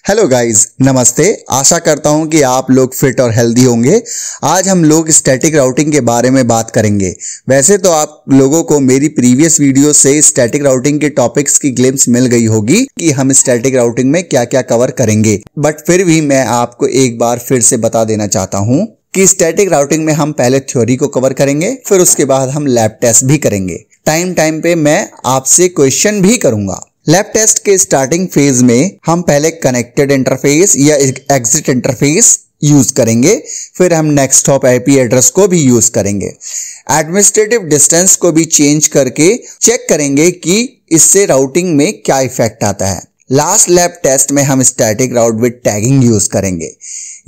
Hello guys, नमस्ते। आशा करता हूं कि आप लोग फिट और हेल्दी होंगे। आज हम लोग स्टैटिक राउटिंग के बारे में बात करेंगे। वैसे तो आप लोगों को मेरी प्रीवियस वीडियो से स्टैटिक राउटिंग के टॉपिक्स की ग्लिम्स मिल गई होगी कि हम स्टैटिक राउटिंग में क्या क्या कवर करेंगे, बट फिर भी मैं आपको एक बार फिर से बता देना चाहता हूं कि स्टैटिक राउटिंग में हम पहले थ्योरी को कवर करेंगे, फिर उसके बाद हम लैब टेस्ट भी करेंगे। टाइम पे मैं आपसे क्वेश्चन भी करूंगा। लैब टेस्ट के स्टार्टिंग फेज में हम पहले कनेक्टेड इंटरफेस या एग्जिट इंटरफेस यूज करेंगे, फिर हम नेक्स्ट हॉप आईपी एड्रेस को भी यूज करेंगे। एडमिनिस्ट्रेटिव डिस्टेंस को भी चेंज करके चेक करेंगे कि इससे राउटिंग में क्या इफेक्ट आता है। लास्ट लैब टेस्ट में हम static route with tagging use करेंगे।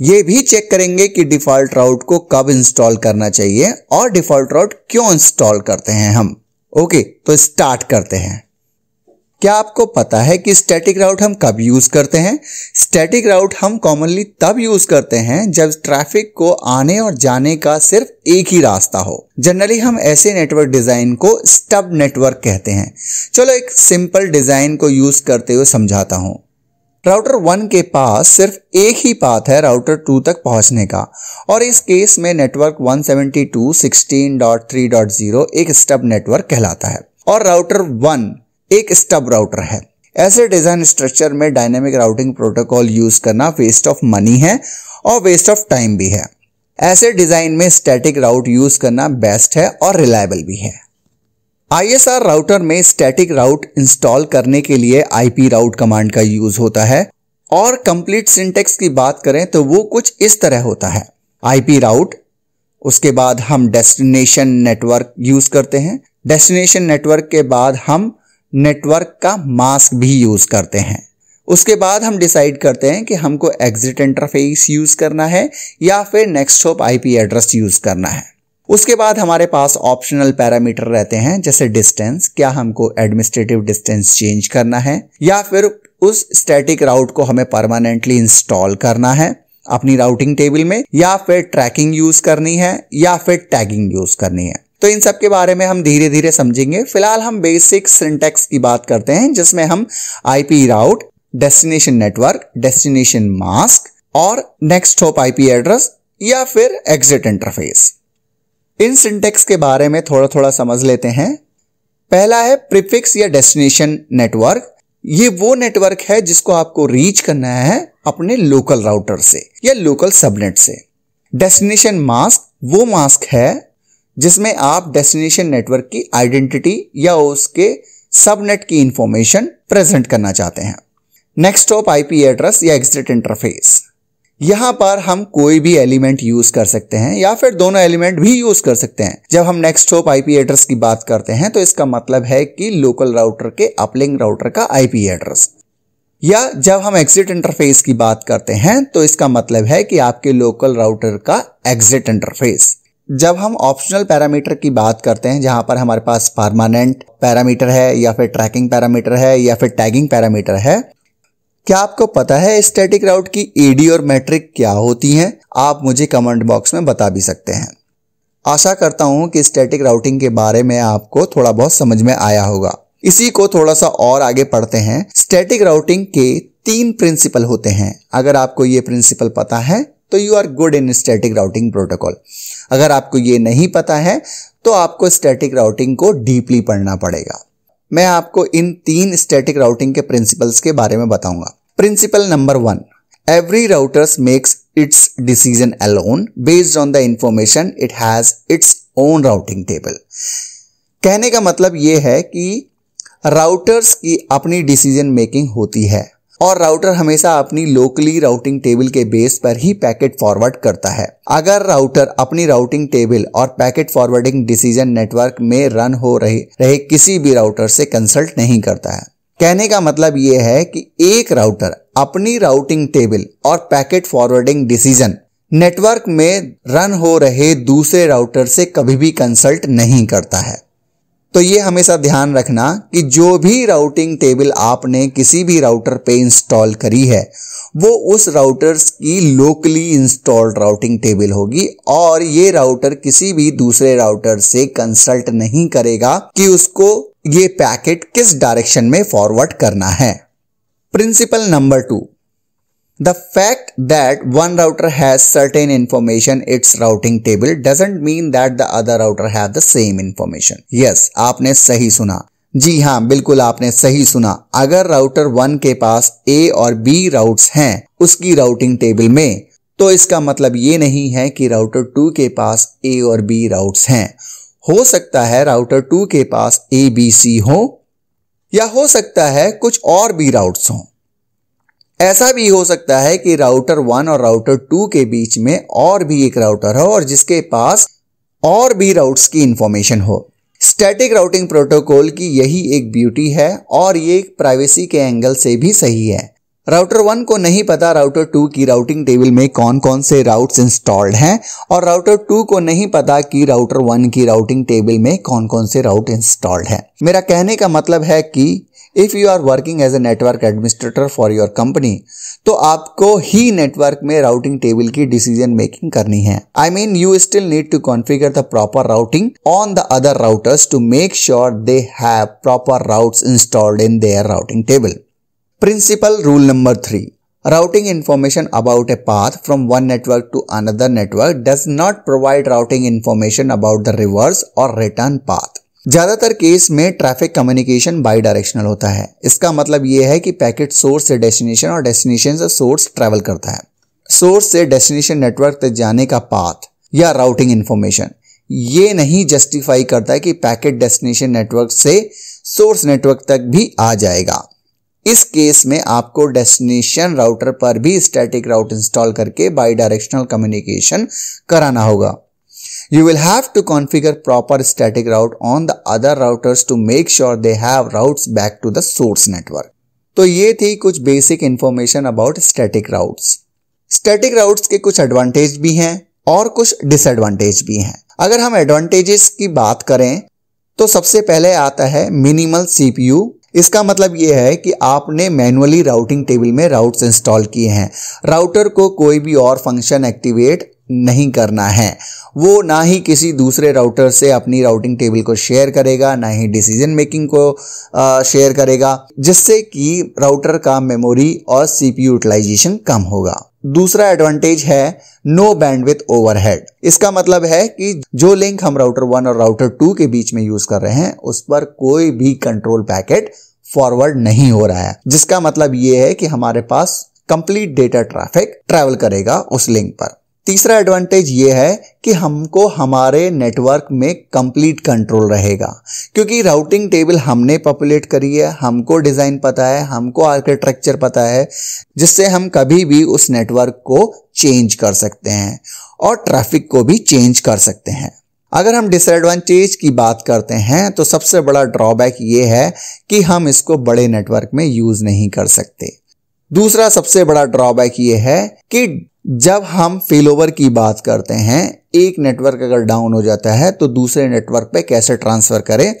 ये भी चेक करेंगे कि डिफॉल्ट राउट को कब इंस्टॉल करना चाहिए और डिफॉल्ट राउट क्यों इंस्टॉल करते हैं हम। ओके, तो स्टार्ट करते हैं। क्या आपको पता है कि स्टैटिक राउट हम कब यूज करते हैं? स्टैटिक राउट हम कॉमनली तब यूज करते हैं जब ट्रैफिक को आने और जाने का सिर्फ एक ही रास्ता हो। जनरली हम ऐसे नेटवर्क डिजाइन को स्टब नेटवर्क कहते हैं। चलो एक सिंपल डिजाइन को यूज करते हुए समझाता हूं। राउटर 1 के पास सिर्फ एक ही पाथ है राउटर 2 तक पहुंचने का, और इस केस में नेटवर्क 172.16.3.0 एक स्टब नेटवर्क कहलाता है और राउटर 1 एक स्टब राउटर है। ऐसे डिजाइन स्ट्रक्चर में डायनेमिक राउटिंग प्रोटोकॉल यूज करना वेस्ट ऑफ मनी है और वेस्ट ऑफ टाइम भी है। ऐसे डिजाइन में स्टैटिक राउट यूज करना बेस्ट है और रिलायबल भी है। ISR राउटर में स्टैटिक राउट इंस्टॉल करने के लिए IP राउट कमांड का यूज होता है, और कंप्लीट सिंटेक्स की बात करें तो वो कुछ इस तरह होता है। IP राउट, उसके बाद हम डेस्टिनेशन नेटवर्क यूज करते हैं। डेस्टिनेशन नेटवर्क के बाद हम नेटवर्क का मास्क भी यूज करते हैं। उसके बाद हम डिसाइड करते हैं कि हमको एग्जिट इंटरफेस यूज करना है या फिर next hop IP address use करना है। उसके बाद हमारे पास ऑप्शनल पैरामीटर रहते हैं, जैसे डिस्टेंस, क्या हमको एडमिनिस्ट्रेटिव डिस्टेंस चेंज करना है या फिर उस स्टैटिक राउट को हमें परमानेंटली इंस्टॉल करना है अपनी राउटिंग टेबल में, या फिर ट्रैकिंग यूज करनी है या फिर टैगिंग यूज करनी है। तो इन सब के बारे में हम धीरे धीरे समझेंगे। फिलहाल हम बेसिक सिंटैक्स की बात करते हैं, जिसमें हम IP route, destination network, destination mask और नेक्स्ट हॉप आईपी एड्रेस या फिर एग्जिट इंटरफेस। इन सिंटैक्स के बारे में थोड़ा थोड़ा समझ लेते हैं। पहला है प्रीफिक्स या डेस्टिनेशन नेटवर्क। ये वो नेटवर्क है जिसको आपको रीच करना है अपने लोकल राउटर से या लोकल सबनेट से। डेस्टिनेशन मास्क वो मास्क है जिसमें आप डेस्टिनेशन नेटवर्क की आइडेंटिटी या उसके सबनेट की इंफॉर्मेशन प्रेजेंट करना चाहते हैं। नेक्स्ट हॉप आईपी एड्रेस या एग्जिट इंटरफेस, यहां पर हम कोई भी एलिमेंट यूज कर सकते हैं या फिर दोनों एलिमेंट भी यूज कर सकते हैं। जब हम नेक्स्ट हॉप आईपी एड्रेस की बात करते हैं तो इसका मतलब है कि लोकल राउटर के अपलिंक राउटर का आईपी एड्रेस, या जब हम एग्जिट इंटरफेस की बात करते हैं तो इसका मतलब है कि आपके लोकल राउटर का एग्जिट इंटरफेस। जब हम ऑप्शनल पैरामीटर की बात करते हैं, जहां पर हमारे पास परमानेंट पैरामीटर है या फिर ट्रैकिंग पैरामीटर है या फिर टैगिंग पैरामीटर है, क्या आपको पता है स्टैटिक राउट की एडी और मैट्रिक क्या होती हैं? आप मुझे कमेंट बॉक्स में बता भी सकते हैं। आशा करता हूं कि स्टैटिक राउटिंग के बारे में आपको थोड़ा बहुत समझ में आया होगा। इसी को थोड़ा सा और आगे पढ़ते हैं। स्टैटिक राउटिंग के 3 प्रिंसिपल होते हैं। अगर आपको ये प्रिंसिपल पता है तो you are good in static routing protocol. अगर आपको ये नहीं पता है तो आपको स्टैटिक राउटिंग को डीपली पढ़ना पड़ेगा। मैं आपको इन 3 स्टैटिक राउटिंग के प्रिंसिपल्स के बारे में बताऊंगा। Principle number 1, every routers makes it's decision alone based on the information it has its own routing table. कहने का मतलब ये है कि राउटर्स की अपनी डिसीजन मेकिंग होती है और राउटर हमेशा अपनी लोकली राउटिंग टेबल के बेस पर ही पैकेट फॉरवर्ड करता है। अगर राउटर अपनी राउटिंग टेबल और पैकेट फॉरवर्डिंग डिसीजन नेटवर्क में रन हो रहे किसी भी राउटर से कंसल्ट नहीं करता है। कहने का मतलब यह है कि एक राउटर अपनी राउटिंग टेबल और पैकेट फॉरवर्डिंग डिसीजन नेटवर्क में रन हो रहे दूसरे राउटर से कभी भी कंसल्ट नहीं करता है। तो ये हमेशा ध्यान रखना कि जो भी राउटिंग टेबल आपने किसी भी राउटर पे इंस्टॉल करी है वो उस राउटर की लोकली इंस्टॉल्ड राउटिंग टेबल होगी, और ये राउटर किसी भी दूसरे राउटर से कंसल्ट नहीं करेगा कि उसको ये पैकेट किस डायरेक्शन में फॉरवर्ड करना है। Principle number 2, The fact that one router has certain information its routing table doesn't mean that the other router have the same information. Yes, आपने सही सुना। जी हाँ, बिल्कुल आपने सही सुना। अगर राउटर 1 के पास A और B राउट्स हैं उसकी राउटिंग टेबल में, तो इसका मतलब ये नहीं है कि राउटर 2 के पास A और B राउट्स हैं। हो सकता है राउटर 2 के पास A, B, C हो, या हो सकता है कुछ और भी राउट्स हों। ऐसा भी हो सकता है कि राउटर 1 और राउटर 2 के बीच में और भी एक राउटर हो और जिसके पास और भी राउट्स की इंफॉर्मेशन हो। स्टैटिक राउटिंग प्रोटोकॉल की यही एक ब्यूटी है और ये प्राइवेसी के एंगल से भी सही है। राउटर 1 को नहीं पता राउटर 2 की राउटिंग टेबल में कौन कौन से राउट्स इंस्टॉल्ड हैं और राउटर 2 को नहीं पता कि राउटर 1 की राउटिंग टेबल में कौन कौन से राउट इंस्टॉल्ड हैं। मेरा कहने का मतलब है कि if you are working as a network administrator for your company, तो आपको ही नेटवर्क में राउटिंग टेबल की डिसीजन मेकिंग करनी है। I mean you still need to configure the proper routing on the other routers to make sure they have proper routes installed in their routing table. Principle rule number 3, routing information about a path from one network to another network does not provide routing information about the reverse or return path। ज्यादातर case में traffic communication by directional होता है। इसका मतलब यह है कि packet source से डेस्टिनेशन और डेस्टिनेशन से सोर्स ट्रैवल करता है। सोर्स से डेस्टिनेशन नेटवर्क तक जाने का पाथ या राउटिंग इंफॉर्मेशन ये नहीं जस्टिफाई करता है कि पैकेट डेस्टिनेशन नेटवर्क से सोर्स नेटवर्क तक भी आ जाएगा। इस केस में आपको डेस्टिनेशन राउटर पर भी स्टैटिक राउट इंस्टॉल करके बाई डायरेक्शनल कम्युनिकेशन कराना होगा। You will have to configure proper static route on the other routers to make sure they have routes back to the source network। तो ये थी कुछ basic information about static routes. Static routes के कुछ advantage भी हैं और कुछ डिसएडवांटेज भी हैं। अगर हम एडवांटेजेस की बात करें तो सबसे पहले आता है मिनिमल CPU। इसका मतलब यह है कि आपने मैन्युअली राउटिंग टेबल में राउट्स इंस्टॉल किए हैं। राउटर को कोई भी और फंक्शन एक्टिवेट नहीं करना है। वो ना ही किसी दूसरे राउटर से अपनी राउटिंग टेबल को शेयर करेगा, ना ही डिसीजन मेकिंग को शेयर करेगा, जिससे कि राउटर का मेमोरी और CPU यूटिलाइजेशन कम होगा। दूसरा एडवांटेज है नो बैंडविड्थ ओवरहेड। इसका मतलब है कि जो लिंक हम राउटर 1 और राउटर 2 के बीच में यूज कर रहे हैं उस पर कोई भी कंट्रोल पैकेट फॉरवर्ड नहीं हो रहा है, जिसका मतलब ये है कि हमारे पास कंप्लीट डेटा ट्रैफिक ट्रैवल करेगा उस लिंक पर। तीसरा एडवांटेज ये है कि हमको हमारे नेटवर्क में कंप्लीट कंट्रोल रहेगा, क्योंकि राउटिंग टेबल हमने पॉपुलेट करी है, हमको डिजाइन पता है, हमको आर्किटेक्चर पता है, जिससे हम कभी भी उस नेटवर्क को चेंज कर सकते हैं और ट्रैफिक को भी चेंज कर सकते हैं। अगर हम डिसएडवांटेज की बात करते हैं तो सबसे बड़ा ड्रॉबैक ये है कि हम इसको बड़े नेटवर्क में यूज नहीं कर सकते। दूसरा सबसे बड़ा ड्रॉबैक ये है कि जब हम फेलोवर की बात करते हैं, एक नेटवर्क अगर डाउन हो जाता है तो दूसरे नेटवर्क पे कैसे ट्रांसफर करें,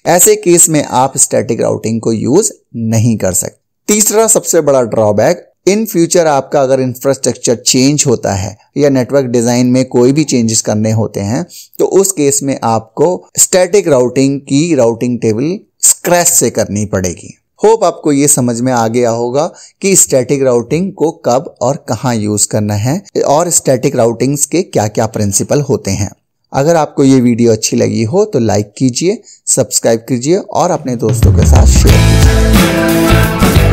ऐसे केस में आप स्टैटिक राउटिंग को यूज नहीं कर सकते। तीसरा सबसे बड़ा ड्रॉबैक, इन फ्यूचर आपका अगर इंफ्रास्ट्रक्चर चेंज होता है या नेटवर्क डिजाइन में कोई भी चेंजेस करने होते हैं तो उस केस में आपको स्टैटिक राउटिंग की राउटिंग टेबल स्क्रैच से करनी पड़ेगी। होप आपको ये समझ में आ गया होगा कि स्टैटिक राउटिंग को कब और कहां यूज करना है और स्टैटिक राउटिंग्स के क्या क्या प्रिंसिपल होते हैं। अगर आपको ये वीडियो अच्छी लगी हो तो लाइक कीजिए, सब्सक्राइब कीजिए और अपने दोस्तों के साथ शेयर कीजिए।